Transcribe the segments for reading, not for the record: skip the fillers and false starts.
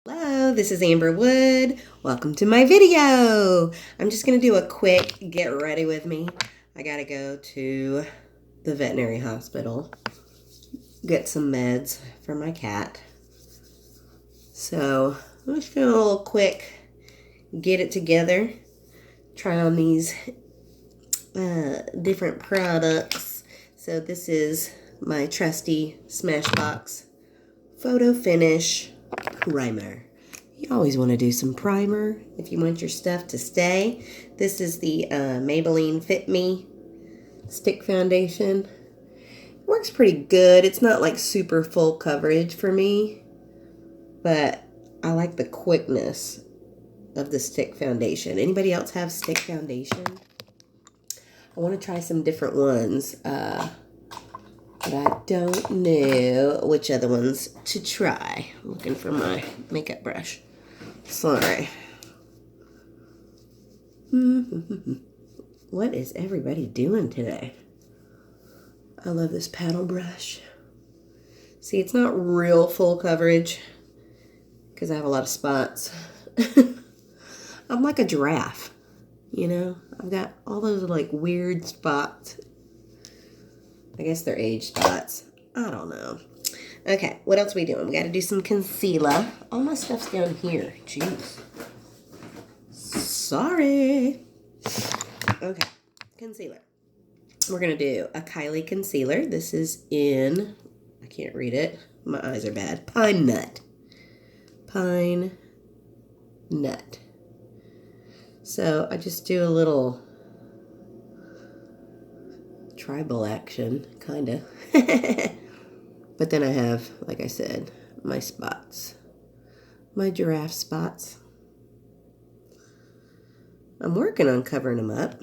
Hello, this is Amber Wood. Welcome to my video. I'm just going to do a quick get ready with me. I got to go to the veterinary hospital, get some meds for my cat. So I'm just going to do a little quick get it together, try on these different products. So this is my trusty Smashbox Photo Finish Primer. You always want to do some primer if you want your stuff to stay. This is the Maybelline FITme stick foundation. It works pretty good. It's not like super full coverage for me, but I like the quickness of the stick foundation. Anybody else have stick foundation? I want to try some different ones, but I don't know which other ones to try. I'm looking for my makeup brush. Sorry. What is everybody doing today? I love this paddle brush. See, it's not real full coverage because I have a lot of spots. I'm like a giraffe, you know? I've got all those like weird spots. I guess they're age spots. I don't know. Okay, what else are we doing? We got to do some concealer. All my stuff's down here. Jeez. Sorry. Okay, concealer. We're going to do a Kylie concealer. This is in, I can't read it. My eyes are bad. Pinenut. Pinenut. So I just do a little tribal action, kind of. But then I have, like I said, my spots. My giraffe spots. I'm working on covering them up.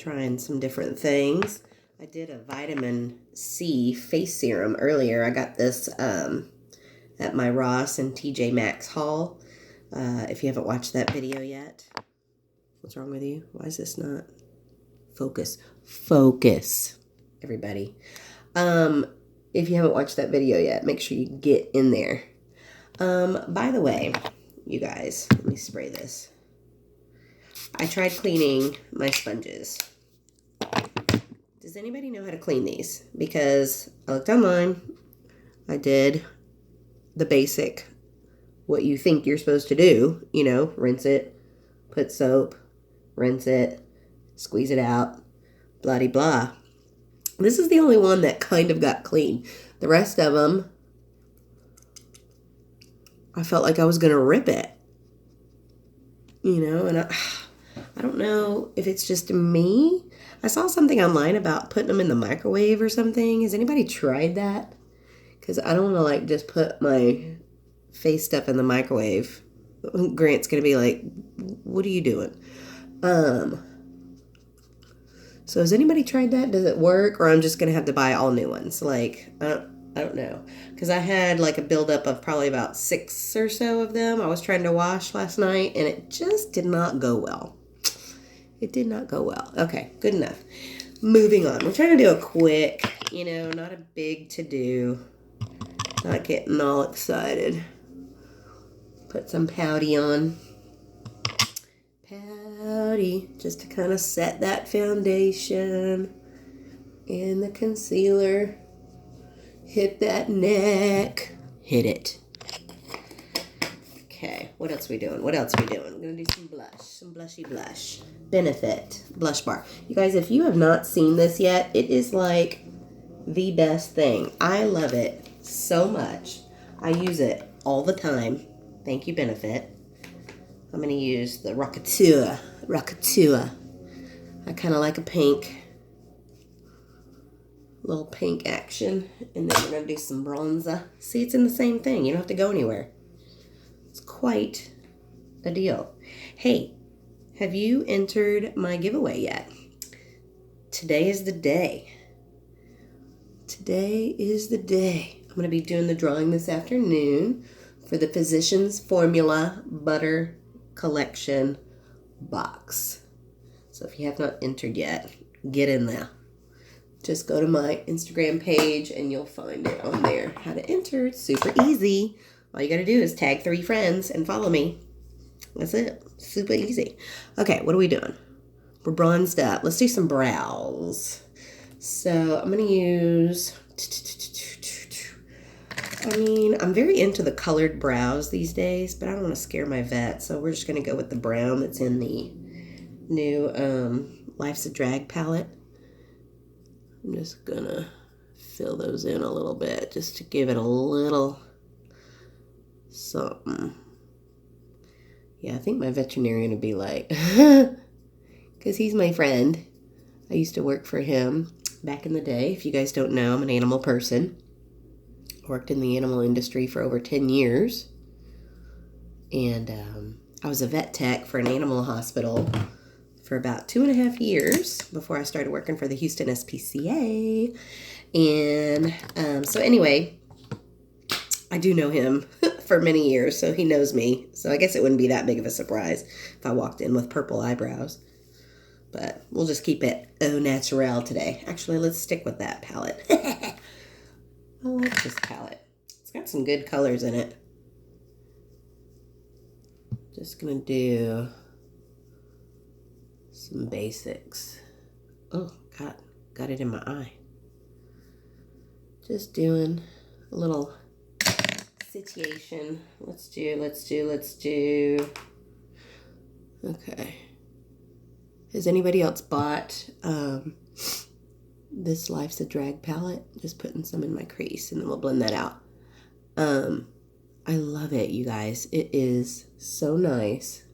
Trying some different things. I did a vitamin C face serum earlier. I got this at my Ross and TJ Maxx haul. If you haven't watched that video yet. What's wrong with you? Why is this not? Focus. Focus, everybody. If you haven't watched that video yet, make sure you get in there. By the way, you guys, let me spray this. I tried cleaning my sponges. Does anybody know how to clean these? Because I looked online. I did the basic, what you think you're supposed to do. You know, rinse it, put soap, rinse it, squeeze it out, blah-de-blah. This is the only one that kind of got clean. The rest of them, I felt like I was going to rip it. You know, and I don't know if it's just me. I saw something online about putting them in the microwave or something. Has anybody tried that? Because I don't want to, like, just put my face stuff in the microwave. Grant's going to be like, what are you doing? So has anybody tried that? Does it work? Or I'm just going to have to buy all new ones? Like, I don't know. Because I had like a buildup of probably about 6 or so of them. I was trying to wash last night and it just did not go well. It did not go well. Okay, good enough. Moving on. We're trying to do a quick, you know, not a big to-do. Not getting all excited. Put some pouty on. Pouty, just to kind of set that foundation. And the concealer. Hit that neck. Hit it. Okay, what else are we doing? What else are we doing? We're going to do some blush. Some blushy blush. Benefit blush bar. You guys, if you have not seen this yet, it is like the best thing. I love it so much. I use it all the time. Thank you, Benefit. I'm going to use the Rockatua. I kind of like a pink. Little pink action. And then we're going to do some bronzer. See, it's in the same thing. You don't have to go anywhere. It's quite a deal. Hey, have you entered my giveaway yet? Today is the day. Today is the day. I'm going to be doing the drawing this afternoon for the Physicians Formula Butter Collection box. So if you have not entered yet, get in there. Just go to my Instagram page and you'll find it on there how to enter. It's super easy. All you got to do is tag 3 friends and follow me. That's it. Super easy. Okay, what are we doing? We're bronzed up. Let's do some brows. So I'm going to use... I mean, I'm very into the colored brows these days, but I don't want to scare my vet, so we're just going to go with the brown that's in the new Life's a Drag palette. I'm just going to fill those in a little bit just to give it a little something. Yeah, I think my veterinarian would be like, because he's my friend. I used to work for him back in the day. If you guys don't know, I'm an animal person. Worked in the animal industry for over 10 years. And I was a vet tech for an animal hospital for about 2.5 years before I started working for the Houston SPCA. And so anyway, I do know him for many years, so he knows me. So I guess it wouldn't be that big of a surprise if I walked in with purple eyebrows. But we'll just keep it au naturel today. Actually, let's stick with that palette. I like this palette. It's got some good colors in it. Just gonna do some basics. Oh, got it in my eye. Just doing a little situation. Let's do. Okay. Has anybody else bought this Life's a Drag palette? Just putting some in my crease and then we'll blend that out. I love it, you guys. It is so nice.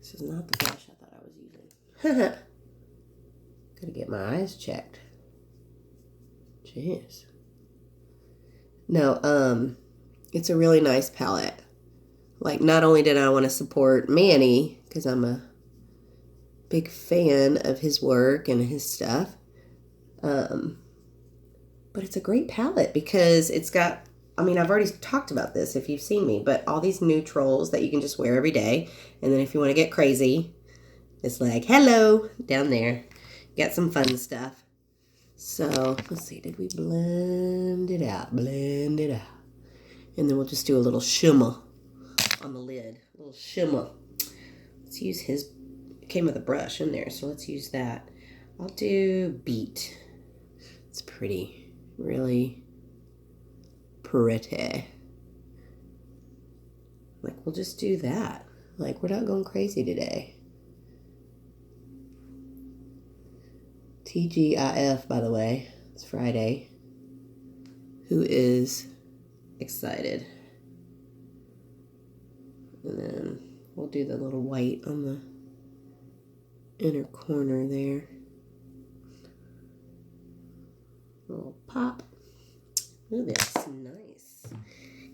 This is not the blush I thought I was using. Gotta get my eyes checked. Jeez. No, it's a really nice palette. Like, not only did I want to support Manny, because I'm a big fan of his work and his stuff, but it's a great palette because it's got, I mean, I've already talked about this if you've seen me, but all these neutrals that you can just wear every day. And then if you want to get crazy, it's like, hello, down there. Got some fun stuff. So, let's see, did we blend it out? Blend it out. And then we'll just do a little shimmer on the lid. A little shimmer. Let's use his, it came with a brush in there, so let's use that. I'll do Beat. It's pretty. Really pretty. Like, we'll just do that. Like, we're not going crazy today. TGIF, by the way. It's Friday. Who is excited? And then we'll do the little white on the inner corner there. A little pop. Ooh, that's nice.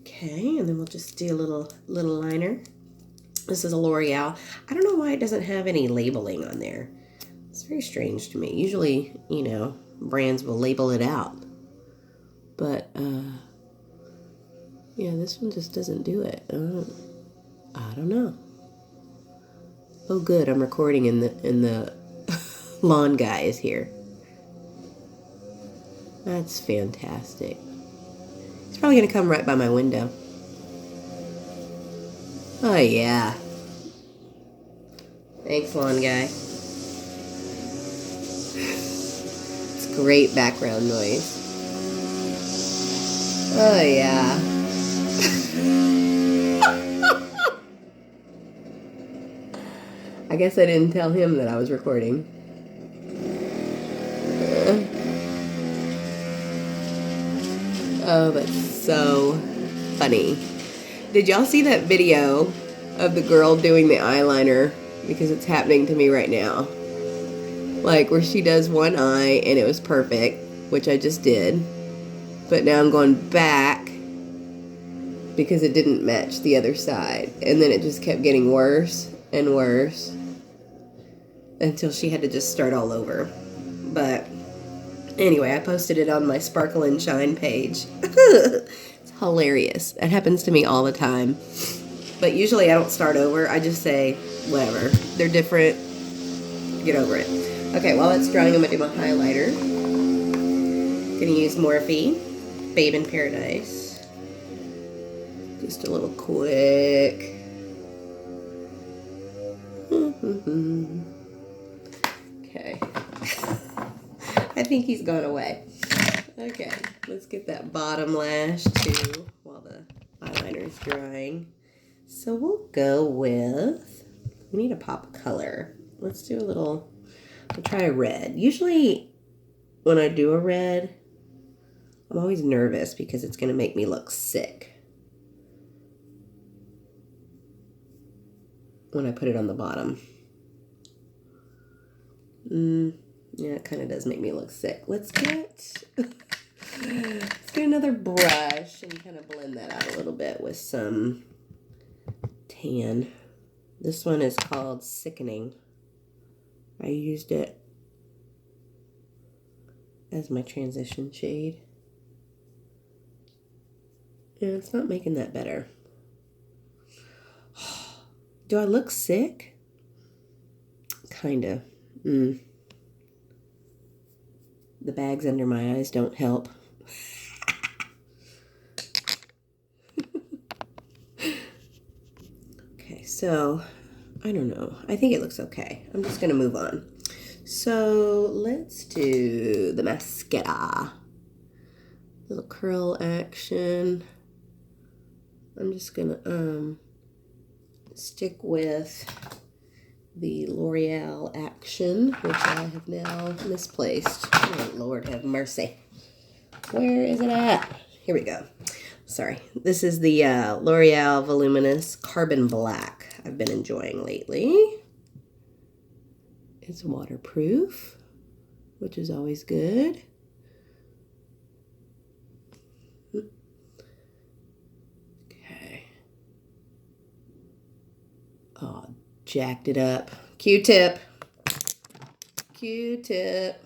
Okay, and then we'll just do a little liner. This is a L'Oreal. I don't know why it doesn't have any labeling on there. It's very strange to me. Usually, you know, brands will label it out. But, yeah, this one just doesn't do it. I don't know. Oh, good. I'm recording in the lawn guy is here. That's fantastic. He's probably going to come right by my window. Oh, yeah. Thanks, lawn guy. It's great background noise. Oh, yeah. I guess I didn't tell him that I was recording. Oh, that's so funny. Did y'all see that video of the girl doing the eyeliner? Because it's happening to me right now. Like, where she does one eye and it was perfect, which I just did. But now I'm going back because it didn't match the other side. And then it just kept getting worse and worse until she had to just start all over. But anyway, I posted it on my Sparkle and Shine page. It's hilarious. That happens to me all the time. But usually I don't start over. I just say, whatever. They're different. Get over it. Okay, while it's drying, I'm going to do my highlighter. Gonna use Morphe Babe in Paradise. Just a little quick. Okay. I think he's gone away. Okay, let's get that bottom lash too while the eyeliner is drying. So we'll go with, we need a pop of color. Let's do a little, we'll try a red. Usually when I do a red, I'm always nervous because it's going to make me look sick when I put it on the bottom. Yeah, it kind of does make me look sick. Let's get another brush and kind of blend that out a little bit with some tan. This one is called Sickening. I used it as my transition shade. Yeah, it's not making that better. Do I look sick? Kinda. The bags under my eyes don't help. Okay, so I don't know. I think it looks okay. I'm just gonna move on. So let's do the mascara. Little curl action. I'm just gonna stick with the L'Oreal Action, which I have now misplaced. Oh, Lord have mercy. Where is it at? Here we go. Sorry. This is the L'Oreal Voluminous Carbon Black I've been enjoying lately. It's waterproof, which is always good. Okay. Oh, jacked it up. Q-tip. Q-tip.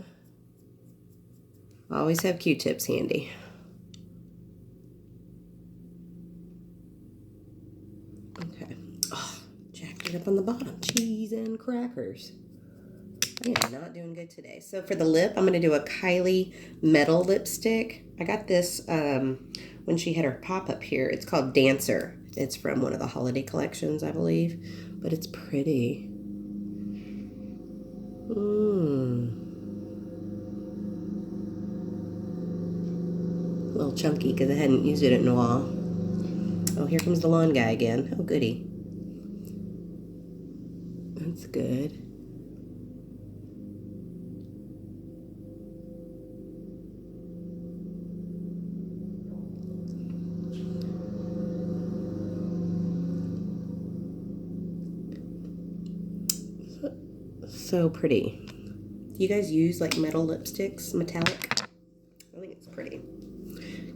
Always have Q-tips handy. Okay. Oh, jacked it up on the bottom. Cheese and crackers. I am not doing good today. So for the lip, I'm going to do a Kylie Metal lipstick. I got this when she had her pop-up here. It's called Dancer. It's from one of the holiday collections, I believe. But it's pretty. A little chunky because I hadn't used it in a while. Oh, here comes the lawn guy again. Oh, goody. That's good. So pretty. Do you guys use like metal lipsticks, metallic? I think it's pretty.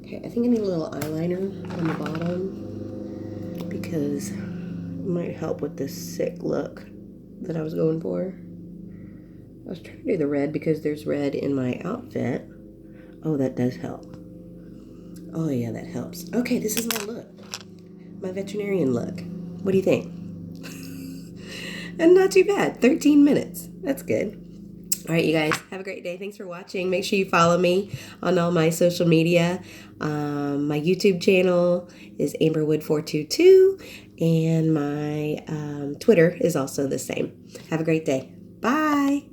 Okay, I think I need a little eyeliner on the bottom because it might help with this sick look that I was going for. I was trying to do the red because there's red in my outfit. Oh, that does help. Oh yeah, that helps. Okay, this is my look. My veterinarian look. What do you think? And not too bad. 13 minutes. That's good. All right, you guys. Have a great day. Thanks for watching. Make sure you follow me on all my social media. My YouTube channel is Amberwood422. And my Twitter is also the same. Have a great day. Bye.